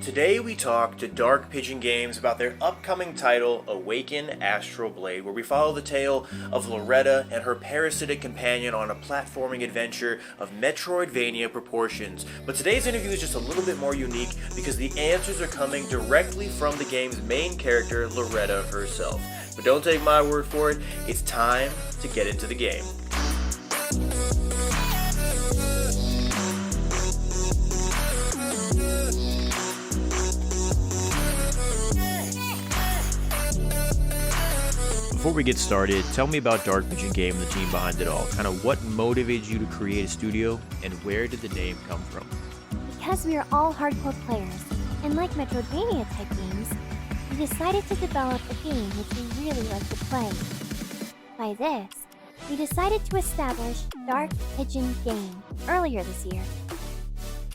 Today we talk to Dark Pigeon Games about their upcoming title, Awaken, Astral Blade, where we follow the tale of Loretta and her parasitic companion on a platforming adventure of Metroidvania proportions. But today's interview is just a little bit more unique because the answers are coming directly from the game's main character, Loretta herself. But don't take my word for it, it's time to get into the game. Before we get started, tell me about Dark Pigeon Game and the team behind it all. Kind of what motivated you to create a studio, and where did the name come from? Because we are all hardcore players, and like Metroidvania type games, we decided to develop a game which we really like to play. By this, we decided to establish Dark Pigeon Game earlier this year.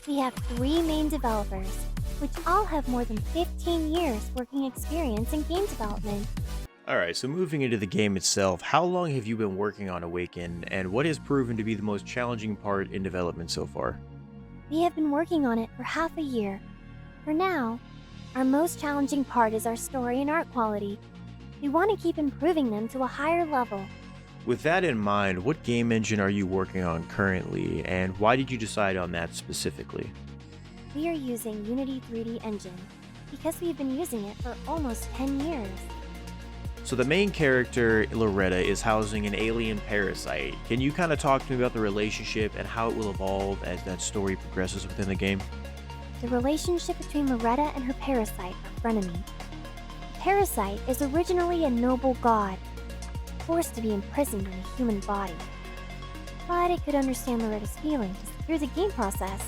We have 3 main developers, which all have more than 15 years working experience in game development. Alright, so moving into the game itself, how long have you been working on Awaken, and what has proven to be the most challenging part in development so far? We have been working on it for half a year. For now, our most challenging part is our story and art quality. We want to keep improving them to a higher level. With that in mind, what game engine are you working on currently, and why did you decide on that specifically? We are using Unity 3D Engine because we've been using it for almost 10 years. So the main character, Loretta, is housing an alien parasite. Can you kind of talk to me about the relationship and how it will evolve as that story progresses within the game? The relationship between Loretta and her parasite are frenemy. The parasite is originally a noble god, forced to be imprisoned in a human body. But it could understand Loretta's feelings through the game process.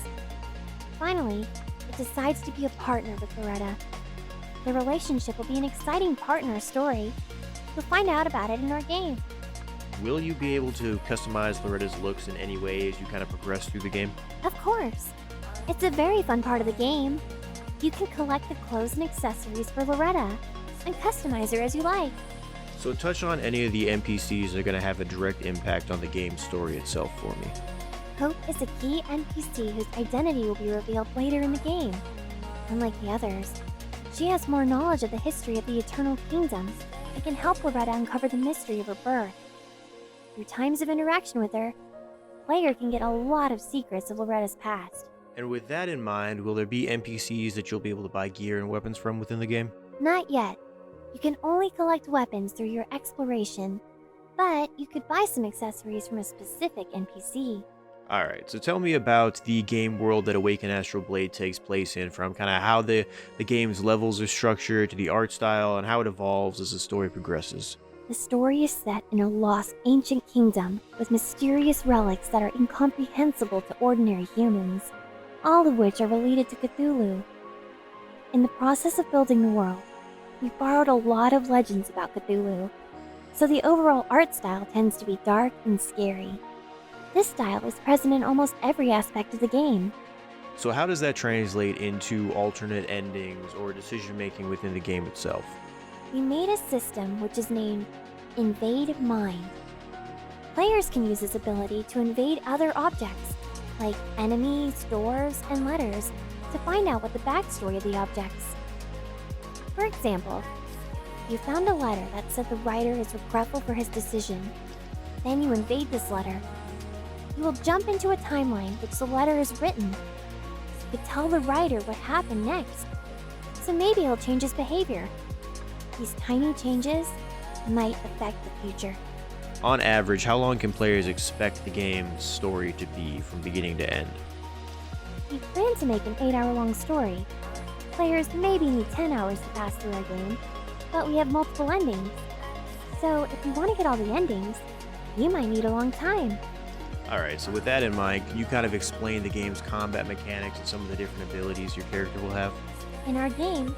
Finally, it decides to be a partner with Loretta. The relationship will be an exciting part in our story. You'll find out about it in our game. Will you be able to customize Loretta's looks in any way as you kind of progress through the game? Of course. It's a very fun part of the game. You can collect the clothes and accessories for Loretta and customize her as you like. So touch on any of the NPCs that are going to have a direct impact on the game's story itself for me. Hope is a key NPC whose identity will be revealed later in the game. Unlike the others, she has more knowledge of the history of the Eternal Kingdom and can help Loretta uncover the mystery of her birth. Through times of interaction with her, the player can get a lot of secrets of Loretta's past. And with that in mind, will there be NPCs that you'll be able to buy gear and weapons from within the game? Not yet. You can only collect weapons through your exploration, but you could buy some accessories from a specific NPC. Alright, so tell me about the game world that Awaken Astral Blade takes place in, from kind of how the game's levels are structured to the art style and how it evolves as the story progresses. The story is set in a lost ancient kingdom with mysterious relics that are incomprehensible to ordinary humans, all of which are related to Cthulhu. In the process of building the world, we borrowed a lot of legends about Cthulhu, so the overall art style tends to be dark and scary. This style is present in almost every aspect of the game. So how does that translate into alternate endings or decision making within the game itself? We made a system which is named Invade Mind. Players can use this ability to invade other objects, like enemies, doors, and letters, to find out what the backstory of the objects. For example, you found a letter that said the writer is regretful for his decision. Then you invade this letter. You will jump into a timeline which the letter is written. You could tell the writer what happened next, so maybe he'll change his behavior. These tiny changes might affect the future. On average, how long can players expect the game's story to be from beginning to end? We plan to make an 8-hour-long story. Players maybe need 10 hours to pass through our game, but we have multiple endings. So if you want to get all the endings, you might need a long time. Alright, so with that in mind, can you kind of explain the game's combat mechanics and some of the different abilities your character will have? In our game,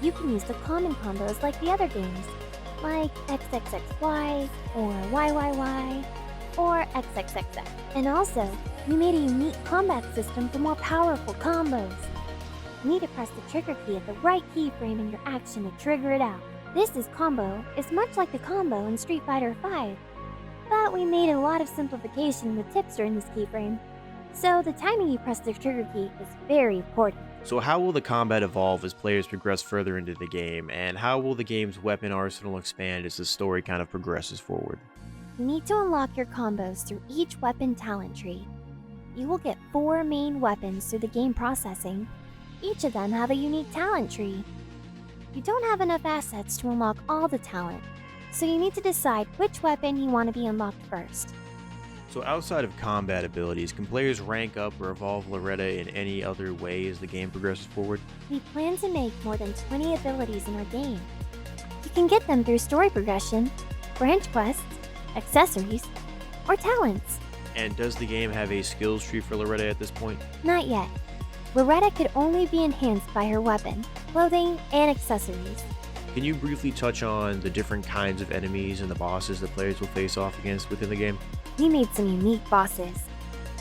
you can use the common combos like the other games, like XXXY, or YYY, or XXXX. And also, we made a unique combat system for more powerful combos. You need to press the trigger key at the right keyframe in your action to trigger it out. This combo is much like the combo in Street Fighter V, but we made a lot of simplification with tips during this keyframe. So the timing you press the trigger key is very important. So how will the combat evolve as players progress further into the game, and how will the game's weapon arsenal expand as the story kind of progresses forward? You need to unlock your combos through each weapon talent tree. You will get 4 main weapons through the game processing. Each of them have a unique talent tree. You don't have enough assets to unlock all the talent, so you need to decide which weapon you want to be unlocked first. So outside of combat abilities, can players rank up or evolve Loretta in any other way as the game progresses forward? We plan to make more than 20 abilities in our game. You can get them through story progression, branch quests, accessories, or talents. And does the game have a skills tree for Loretta at this point? Not yet. Loretta could only be enhanced by her weapon, clothing, and accessories. Can you briefly touch on the different kinds of enemies and the bosses that players will face off against within the game? We made some unique bosses.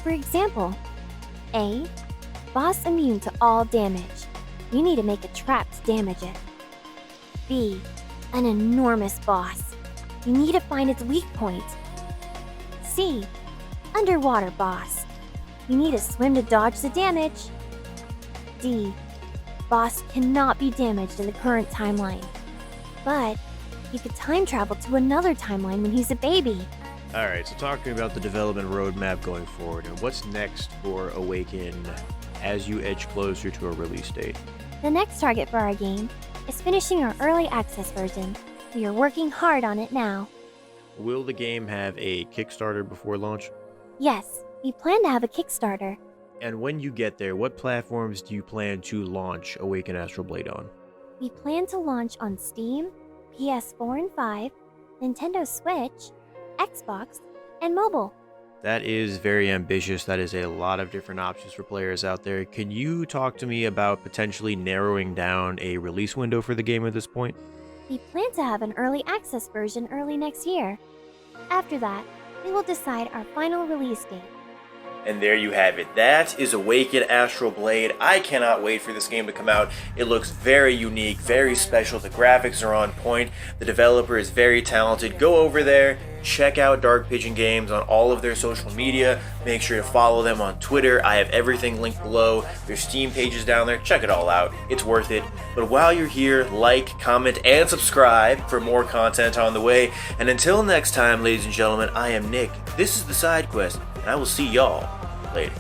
For example, A. Boss immune to all damage. You need to make a trap to damage it. B. An enormous boss. You need to find its weak point. C. Underwater boss. You need to swim to dodge the damage. D. Boss cannot be damaged in the current timeline, but he could time travel to another timeline when he's a baby. Alright, so talk to me about the development roadmap going forward and what's next for Awaken as you edge closer to a release date. The next target for our game is finishing our early access version. We are working hard on it now. Will the game have a Kickstarter before launch? Yes, we plan to have a Kickstarter. And when you get there, what platforms do you plan to launch Awaken Astral Blade on? We plan to launch on Steam, PS4 and 5, Nintendo Switch, Xbox, and mobile. That is very ambitious. That is a lot of different options for players out there. Can you talk to me about potentially narrowing down a release window for the game at this point? We plan to have an early access version early next year. After that, we will decide our final release date. And there you have it. That is Awaken Astral Blade. I cannot wait for this game to come out. It looks very unique, very special. The graphics are on point. The developer is very talented. Go over there, check out Dark Pigeon Games on all of their social media. Make sure to follow them on Twitter. I have everything linked below. Their Steam pages down there. Check it all out. It's worth it. But while you're here, like, comment, and subscribe for more content on the way. And until next time, ladies and gentlemen, I am Nick. This is The Side Quest, and I will see y'all later.